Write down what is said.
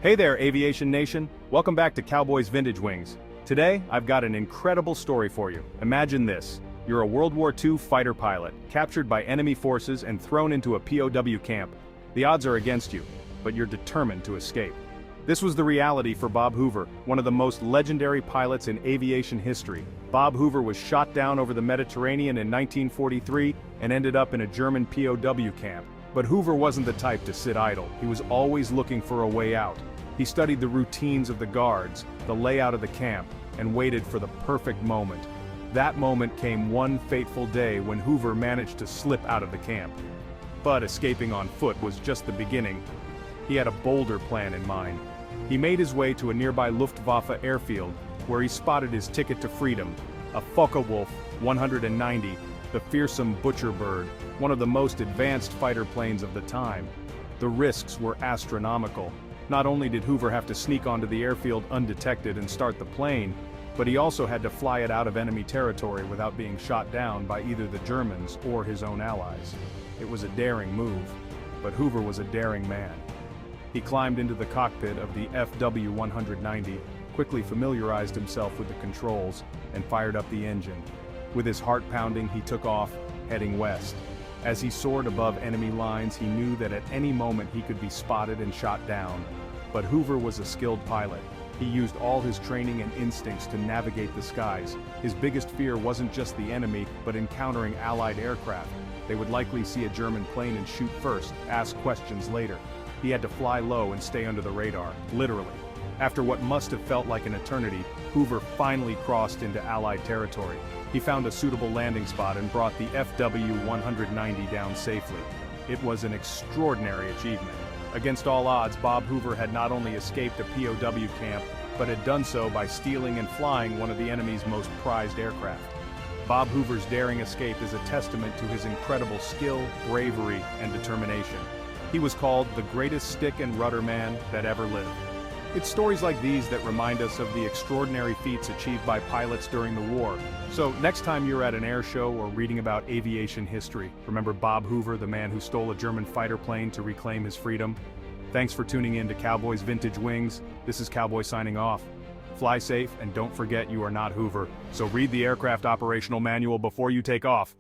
Hey there, Aviation Nation. Welcome back to Cowboys Vintage Wings. Today, I've got an incredible story for you. Imagine this. You're a World War II fighter pilot, captured by enemy forces and thrown into a POW camp. The odds are against you, but you're determined to escape. This was the reality for Bob Hoover, one of the most legendary pilots in aviation history. Bob Hoover was shot down over the Mediterranean in 1943 and ended up in a German POW camp. But Hoover wasn't the type to sit idle. He was always looking for a way out. He studied the routines of the guards, the layout of the camp, and waited for the perfect moment. That moment came one fateful day when Hoover managed to slip out of the camp. But escaping on foot was just the beginning. He had a bolder plan in mind. He made his way to a nearby Luftwaffe airfield, where he spotted his ticket to freedom, a FW-190, the fearsome butcher bird, one of the most advanced fighter planes of the time. The risks were astronomical. Not only did Hoover have to sneak onto the airfield undetected and start the plane, but he also had to fly it out of enemy territory without being shot down by either the Germans or his own allies. It was a daring move, but Hoover was a daring man. He climbed into the cockpit of the FW-190, quickly familiarized himself with the controls, and fired up the engine. With his heart pounding, he took off, heading west. As he soared above enemy lines, he knew that at any moment he could be spotted and shot down. But Hoover was a skilled pilot. He used all his training and instincts to navigate the skies. His biggest fear wasn't just the enemy, but encountering Allied aircraft. They would likely see a German plane and shoot first, ask questions later. He had to fly low and stay under the radar, literally. After what must have felt like an eternity, Hoover finally crossed into Allied territory. He found a suitable landing spot and brought the FW-190 down safely. It was an extraordinary achievement. Against all odds, Bob Hoover had not only escaped a POW camp, but had done so by stealing and flying one of the enemy's most prized aircraft. Bob Hoover's daring escape is a testament to his incredible skill, bravery, and determination. He was called the greatest stick and rudder man that ever lived. It's stories like these that remind us of the extraordinary feats achieved by pilots during the war. So next time you're at an air show or reading about aviation history, remember Bob Hoover, the man who stole a German fighter plane to reclaim his freedom. Thanks for tuning in to Cowboys Vintage Wings. This is Cowboy signing off. Fly safe and don't forget you are not Hoover. So read the aircraft operational manual before you take off.